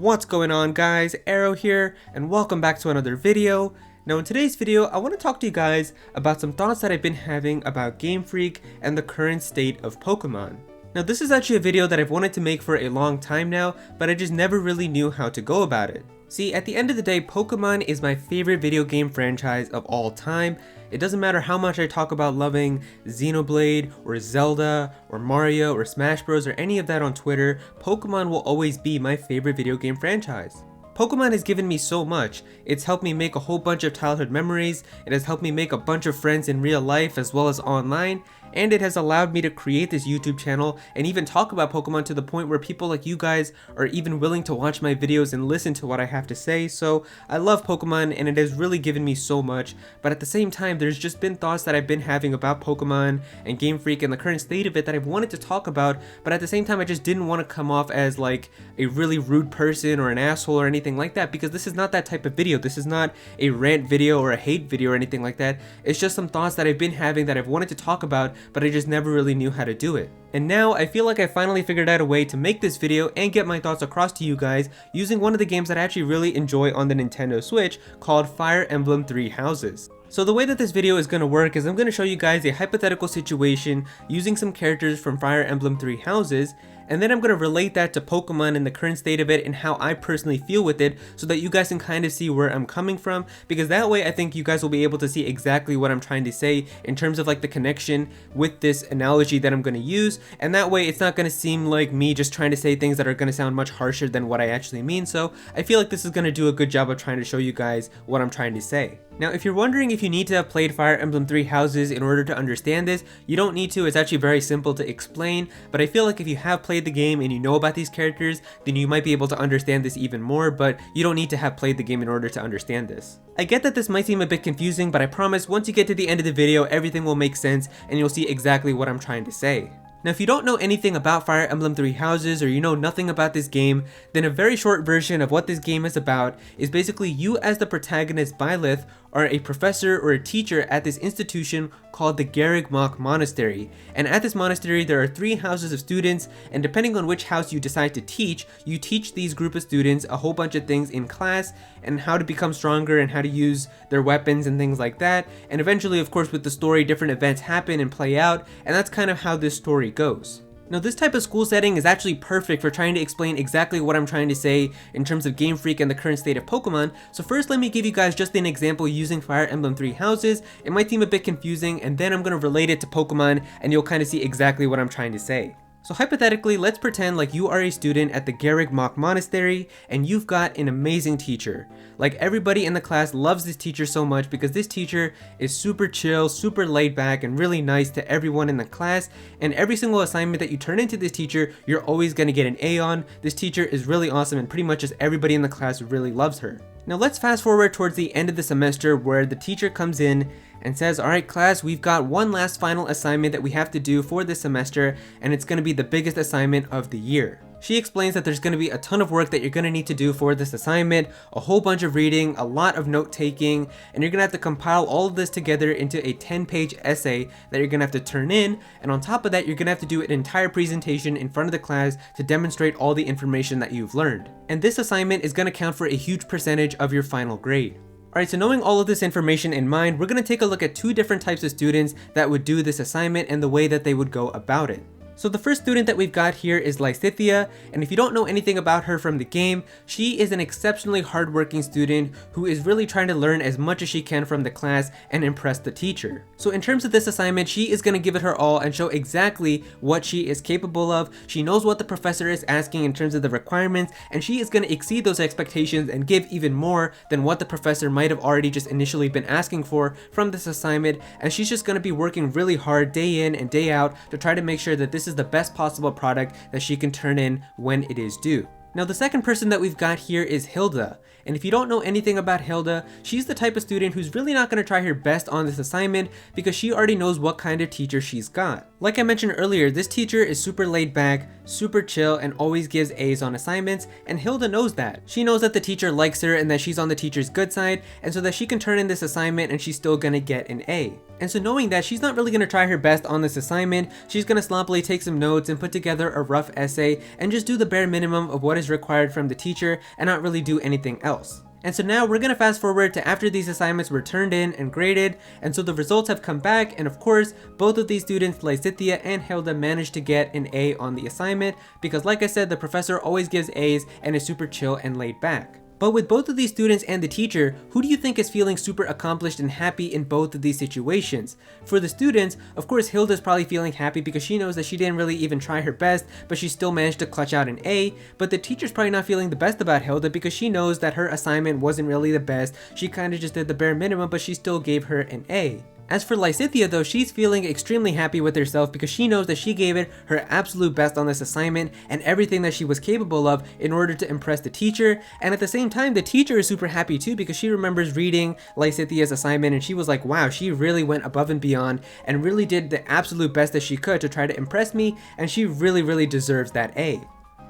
What's going on, guys? Aero here, and welcome back to another video. Now in today's video, I want to talk to you guys about some thoughts that I've been having about GameFreak and the current state of Pokemon. Now this is actually a video that I've wanted to make for a long time now, but I just never really knew how to go about it. See, at the end of the day, Pokemon is my favorite video game franchise of all time. It doesn't matter how much I talk about loving Xenoblade, or Zelda, or Mario, or Smash Bros, or any of that on Twitter, Pokemon will always be my favorite video game franchise. Pokemon has given me so much. It's helped me make a whole bunch of childhood memories, it has helped me make a bunch of friends in real life as well as online, and it has allowed me to create this YouTube channel and even talk about Pokemon to the point where people like you guys are even willing to watch my videos and listen to what I have to say. So I love Pokemon and it has really given me so much, but at the same time there's just been thoughts that I've been having about Pokemon and GameFreak and the current state of it that I've wanted to talk about, but at the same time I just didn't want to come off as like a really rude person or an asshole or anything like that, because this is not that type of video. This is not a rant video or a hate video or anything like that. It's just some thoughts that I've been having that I've wanted to talk about, but I just never really knew how to do it. And now I feel like I finally figured out a way to make this video and get my thoughts across to you guys using one of the games that I actually really enjoy on the Nintendo Switch called Fire Emblem Three Houses. So the way that this video is going to work is I'm going to show you guys a hypothetical situation using some characters from Fire Emblem Three Houses, and then I'm going to relate that to Pokemon and the current state of it and how I personally feel with it so that you guys can kind of see where I'm coming from, because that way I think you guys will be able to see exactly what I'm trying to say in terms of like the connection with this analogy that I'm going to use, and that way it's not going to seem like me just trying to say things that are going to sound much harsher than what I actually mean. So I feel like this is going to do a good job of trying to show you guys what I'm trying to say. Now if you're wondering if you need to have played Fire Emblem Three Houses in order to understand this, you don't need to. It's actually very simple to explain, but I feel like if you have played the game and you know about these characters, then you might be able to understand this even more, but you don't need to have played the game in order to understand this. I get that this might seem a bit confusing, but I promise once you get to the end of the video, everything will make sense and you'll see exactly what I'm trying to say. Now if you don't know anything about Fire Emblem Three Houses or you know nothing about this game, then a very short version of what this game is about is basically you as the protagonist Byleth are a professor or a teacher at this institution called the Garreg Monastery. And at this monastery there are 3 houses of students, and depending on which house you decide to teach, you teach these group of students a whole bunch of things in class and how to become stronger and how to use their weapons and things like that. And eventually, of course, with the story, different events happen and play out, and that's kind of how this story goes. Now this type of school setting is actually perfect for trying to explain exactly what I'm trying to say in terms of GameFreak and the current state of Pokemon. So first let me give you guys just an example using Fire Emblem Three Houses. It might seem a bit confusing, and then I'm going to relate it to Pokemon and you'll kind of see exactly what I'm trying to say. So hypothetically, let's pretend like you are a student at the Garreg Monastery and you've got an amazing teacher. Like everybody in the class loves this teacher so much because this teacher is super chill, super laid back, and really nice to everyone in the class, and every single assignment that you turn into this teacher, you're always going to get an A on. This teacher is really awesome and pretty much just everybody in the class really loves her. Now let's fast forward towards the end of the semester where the teacher comes in and says, alright class, we've got one last final assignment that we have to do for this semester, and it's going to be the biggest assignment of the year. She explains that there's going to be a ton of work that you're going to need to do for this assignment, a whole bunch of reading, a lot of note taking, and you're going to have to compile all of this together into a 10-page essay that you're going to have to turn in, and on top of that you're going to have to do an entire presentation in front of the class to demonstrate all the information that you've learned. And this assignment is going to count for a huge percentage of your final grade. Alright, so knowing all of this information in mind, we're going to take a look at 2 different types of students that would do this assignment and the way that they would go about it. So the first student that we've got here is Lysithea, and if you don't know anything about her from the game, she is an exceptionally hardworking student who is really trying to learn as much as she can from the class and impress the teacher. So in terms of this assignment, she is going to give it her all and show exactly what she is capable of. She knows what the professor is asking in terms of the requirements, and she is going to exceed those expectations and give even more than what the professor might have already just initially been asking for from this assignment, and she's just going to be working really hard day in and day out to try to make sure that this is the best possible product that she can turn in when it is due. Now the second person that we've got here is Hilda, and if you don't know anything about Hilda, she's the type of student who's really not going to try her best on this assignment because she already knows what kind of teacher she's got. Like I mentioned earlier, this teacher is super laid back, super chill, and always gives A's on assignments, and Hilda knows that. She knows that the teacher likes her and that she's on the teacher's good side, and so that she can turn in this assignment and she's still gonna get an A. And so knowing that, she's not really gonna try her best on this assignment, she's gonna sloppily take some notes and put together a rough essay and just do the bare minimum of what is required from the teacher and not really do anything else. And so now we're gonna fast forward to after these assignments were turned in and graded, and so the results have come back, and of course, both of these students, Lysithia and Hilda, managed to get an A on the assignment, because like I said, the professor always gives A's and is super chill and laid back. But with both of these students and the teacher, who do you think is feeling super accomplished and happy in both of these situations? For the students, of course, Hilda's probably feeling happy because she knows that she didn't really even try her best, but she still managed to clutch out an A. But the teacher's probably not feeling the best about Hilda because she knows that her assignment wasn't really the best. She kind of just did the bare minimum, but she still gave her an A. As for Lysithia though, she's feeling extremely happy with herself because she knows that she gave it her absolute best on this assignment and everything that she was capable of in order to impress the teacher, and at the same time the teacher is super happy too because she remembers reading Lysithia's assignment and she was like, wow, she really went above and beyond and really did the absolute best that she could to try to impress me, and she really deserves that A.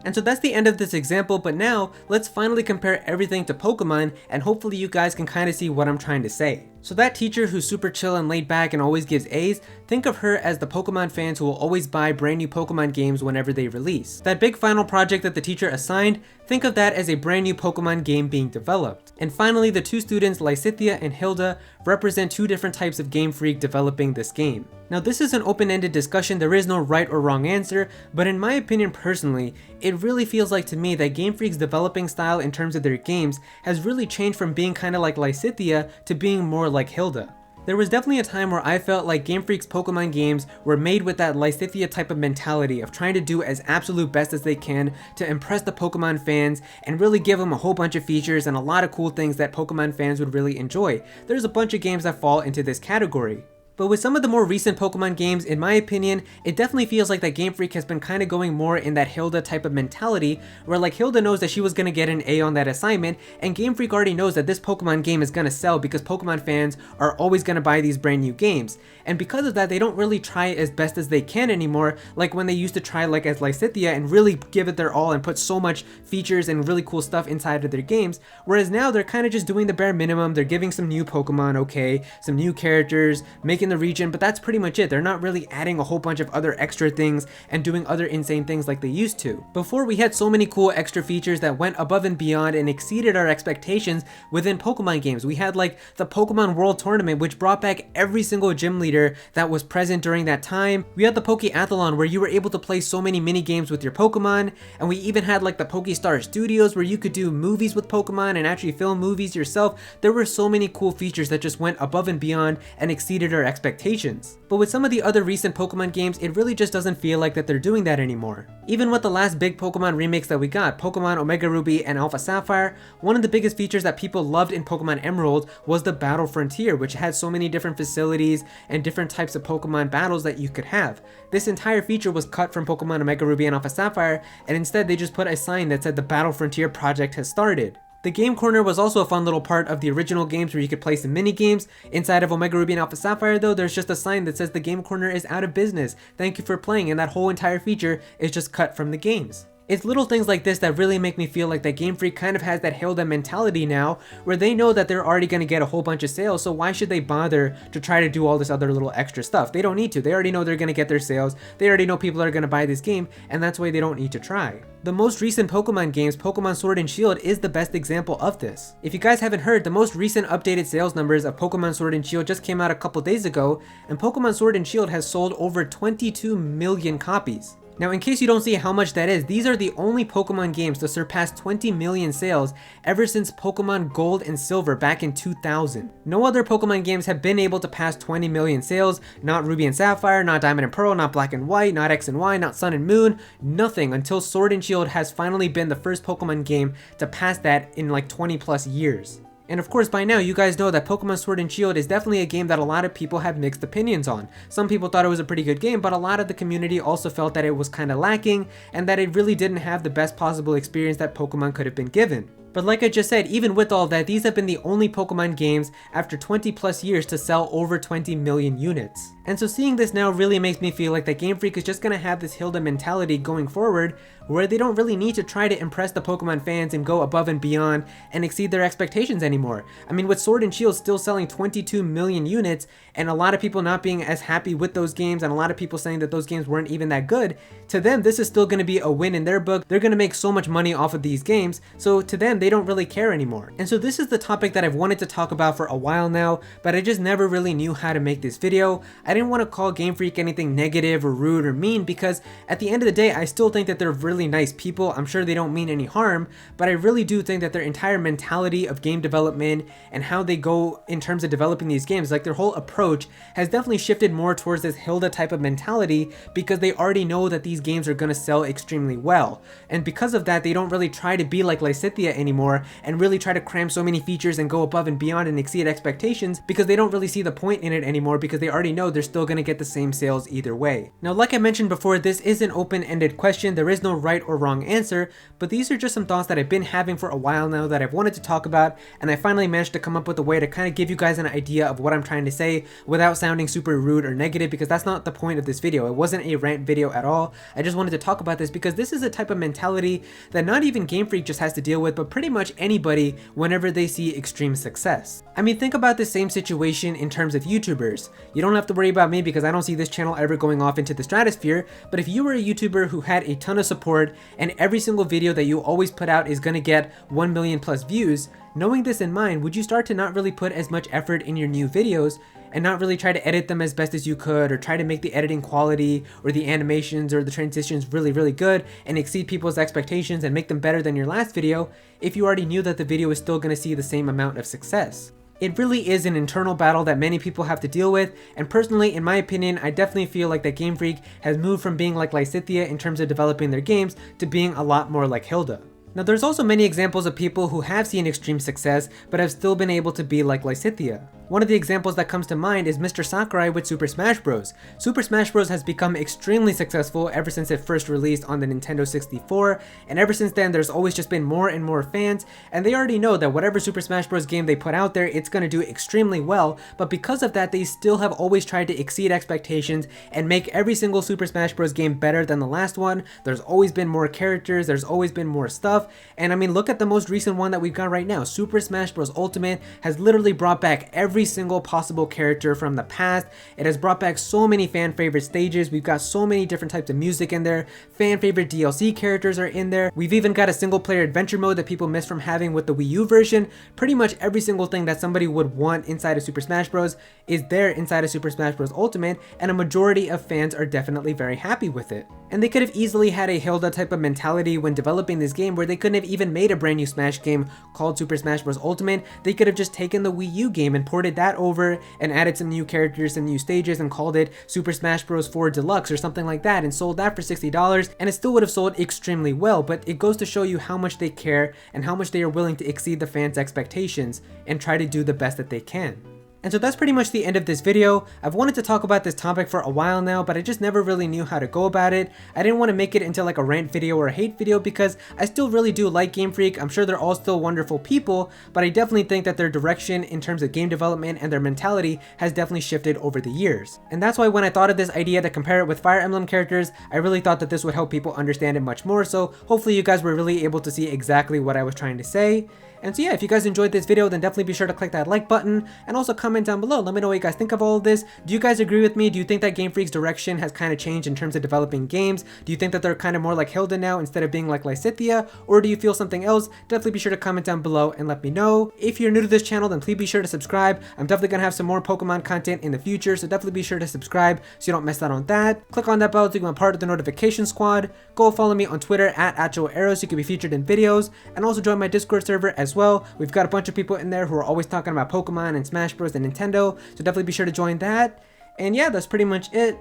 And so that's the end of this example, but now let's finally compare everything to Pokemon, and hopefully you guys can kind of see what I'm trying to say. So that teacher who's super chill and laid back and always gives A's, think of her as the Pokemon fans who will always buy brand new Pokemon games whenever they release. That big final project that the teacher assigned, think of that as a brand new Pokemon game being developed. And finally, the two students, Lysithia and Hilda, represent two different types of GameFreak developing this game. Now this is an open-ended discussion, there is no right or wrong answer, but in my opinion personally, it really feels like to me that GameFreak's developing style in terms of their games has really changed from being kind of like Lysithia to being more like Hilda. There was definitely a time where I felt like GameFreak's Pokemon games were made with that Lysithia type of mentality of trying to do as absolute best as they can to impress the Pokemon fans and really give them a whole bunch of features and a lot of cool things that Pokemon fans would really enjoy. There's a bunch of games that fall into this category. But with some of the more recent Pokemon games, in my opinion, it definitely feels like that GameFreak has been kind of going more in that Hilda type of mentality, where like Hilda knows that she was going to get an A on that assignment, and GameFreak already knows that this Pokemon game is going to sell because Pokemon fans are always going to buy these brand new games. And because of that, they don't really try as best as they can anymore, like when they used to try like as Lysithia and really give it their all and put so much features and really cool stuff inside of their games, whereas now they're kind of just doing the bare minimum. They're giving some new Pokemon, okay, some new characters, making the region, but that's pretty much it. They're not really adding a whole bunch of other extra things and doing other insane things like they used to. Before, we had so many cool extra features that went above and beyond and exceeded our expectations within Pokemon games. We had like the Pokemon World Tournament, which brought back every single gym leader that was present during that time. We had the Pokeathlon, where you were able to play so many mini games with your Pokemon, and we even had like the Pokestar Studios where you could do movies with Pokemon and actually film movies yourself. There were so many cool features that just went above and beyond and exceeded our expectations. But with some of the other recent Pokemon games, it really just doesn't feel like that they're doing that anymore. Even with the last big Pokemon remakes that we got, Pokemon Omega Ruby and Alpha Sapphire, one of the biggest features that people loved in Pokemon Emerald was the Battle Frontier, which had so many different facilities and different types of Pokemon battles that you could have. This entire feature was cut from Pokemon Omega Ruby and Alpha Sapphire, and instead they just put a sign that said the Battle Frontier project has started. The Game Corner was also a fun little part of the original games where you could play some mini games. Inside of Omega Ruby and Alpha Sapphire though, there's just a sign that says the Game Corner is out of business. Thank you for playing, and that whole entire feature is just cut from the games. It's little things like this that really make me feel like that GameFreak kind of has that Hilda mentality now, where they know that they're already going to get a whole bunch of sales, so why should they bother to try to do all this other little extra stuff? They don't need to. They already know they're going to get their sales. They already know people are going to buy this game, and that's why they don't need to try. The most recent Pokemon games, Pokemon Sword and Shield, is the best example of this. If you guys haven't heard, the most recent updated sales numbers of Pokemon Sword and Shield just came out a couple days ago, and Pokemon Sword and Shield has sold over 22 million copies. Now, in case you don't see how much that is, these are the only Pokemon games to surpass 20 million sales ever since Pokemon Gold and Silver back in 2000. No other Pokemon games have been able to pass 20 million sales, not Ruby and Sapphire, not Diamond and Pearl, not Black and White, not X and Y, not Sun and Moon, nothing until Sword and Shield has finally been the first Pokemon game to pass that in like 20 plus years. And of course, by now you guys know that Pokemon Sword and Shield is definitely a game that a lot of people have mixed opinions on. Some people thought it was a pretty good game, but a lot of the community also felt that it was kind of lacking and that it really didn't have the best possible experience that Pokemon could have been given. But like I just said, even with all that, these have been the only Pokemon games after 20 plus years to sell over 20 million units. And so seeing this now really makes me feel like that Game Freak is just gonna have this Hilda mentality going forward, where they don't really need to try to impress the Pokemon fans and go above and beyond and exceed their expectations anymore. I mean, with Sword and Shield still selling 22 million units, and a lot of people not being as happy with those games, and a lot of people saying that those games weren't even that good, to them this is still gonna be a win in their book. They're gonna make so much money off of these games, so to them they don't really care anymore. And so this is the topic that I've wanted to talk about for a while now, but I just never really knew how to make this video. I didn't want to call Game Freak anything negative or rude or mean, because at the end of the day I still think that they're really nice people. I'm sure they don't mean any harm, but I really do think that their entire mentality of game development and how they go in terms of developing these games, like their whole approach has definitely shifted more towards this Hilda type of mentality, because they already know that these games are going to sell extremely well. And because of that, they don't really try to be like Lysithea anymore and really try to cram so many features and go above and beyond and exceed expectations, because they don't really see the point in it anymore, because they already know they're still going to get the same sales either way. Now, like I mentioned before, this is an open-ended question. There is no right or wrong answer, but these are just some thoughts that I've been having for a while now that I've wanted to talk about, and I finally managed to come up with a way to kind of give you guys an idea of what I'm trying to say without sounding super rude or negative, because that's not the point of this video. It wasn't a rant video at all. I just wanted to talk about this because this is a type of mentality that not even Game Freak just has to deal with, but pretty much anybody whenever they see extreme success. I mean, think about the same situation in terms of YouTubers. You don't have to worry about me because I don't see this channel ever going off into the stratosphere, but if you were a YouTuber who had a ton of support and every single video that you always put out is gonna get 1 million plus views, knowing this in mind, would you start to not really put as much effort in your new videos and not really try to edit them as best as you could, or try to make the editing quality or the animations or the transitions really good and exceed people's expectations and make them better than your last video, if you already knew that the video is still going to see the same amount of success? It really is an internal battle that many people have to deal with, and personally, in my opinion, I definitely feel like that Game Freak has moved from being like Lysithea in terms of developing their games to being a lot more like Hilda. Now, there's also many examples of people who have seen extreme success but have still been able to be like Lysithea. One of the examples that comes to mind is Mr. Sakurai with Super Smash Bros. Super Smash Bros. Has become extremely successful ever since it first released on the Nintendo 64, and ever since then there's always just been more and more fans, and they already know that whatever Super Smash Bros. Game they put out there, it's going to do extremely well, but because of that they still have always tried to exceed expectations and make every single Super Smash Bros. Game better than the last one. There's always been more characters, there's always been more stuff, and I mean, look at the most recent one that we've got right now. Super Smash Bros. Ultimate has literally brought back every single possible character from the past. It has brought back so many fan favorite stages. We've got so many different types of music in there. Fan favorite DLC characters are in there. We've even got a single player adventure mode that people miss from having with the Wii U version. Pretty much every single thing that somebody would want inside of Super Smash Bros. Is there inside of Super Smash Bros. Ultimate, and a majority of fans are definitely very happy with it. And they could have easily had a Hilda type of mentality when developing this game, where they couldn't have even made a brand new Smash game called Super Smash Bros. Ultimate. They could have just taken the Wii U game and ported that over and added some new characters and new stages and called it Super Smash Bros. 4 Deluxe or something like that, and sold that for $60, and it still would have sold extremely well. But it goes to show you how much they care and how much they are willing to exceed the fans' expectations and try to do the best that they can. And so that's pretty much the end of this video. I've wanted to talk about this topic for a while now, but I just never really knew how to go about it. I didn't want to make it into like a rant video or a hate video, because I still really do like Game Freak. I'm sure they're all still wonderful people, but I definitely think that their direction in terms of game development and their mentality has definitely shifted over the years. And that's why when I thought of this idea to compare it with Fire Emblem characters, I really thought that this would help people understand it much more. So hopefully you guys were really able to see exactly what I was trying to say. And so yeah, if you guys enjoyed this video, then definitely be sure to click that like button, and also comment down below. Let me know what you guys think of all of this. Do you guys agree with me? Do you think that Game Freak's direction has kind of changed in terms of developing games? Do you think that they're kind of more like Hilda now instead of being like Lysithea? Or do you feel something else? Definitely be sure to comment down below and let me know. If you're new to this channel, then please be sure to subscribe. I'm definitely gonna have some more Pokemon content in the future, so definitely be sure to subscribe so you don't miss out on that. Click on that bell to become a part of the notification squad. Go follow me on Twitter at Aero so you can be featured in videos, and also join my Discord server as well. We've got a bunch of people in there who are always talking about Pokemon and Smash Bros. And Nintendo, so definitely be sure to join that. And yeah, that's pretty much it.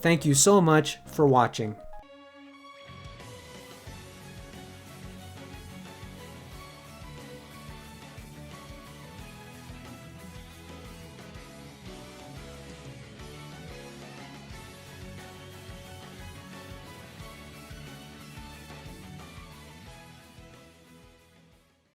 Thank you so much for watching.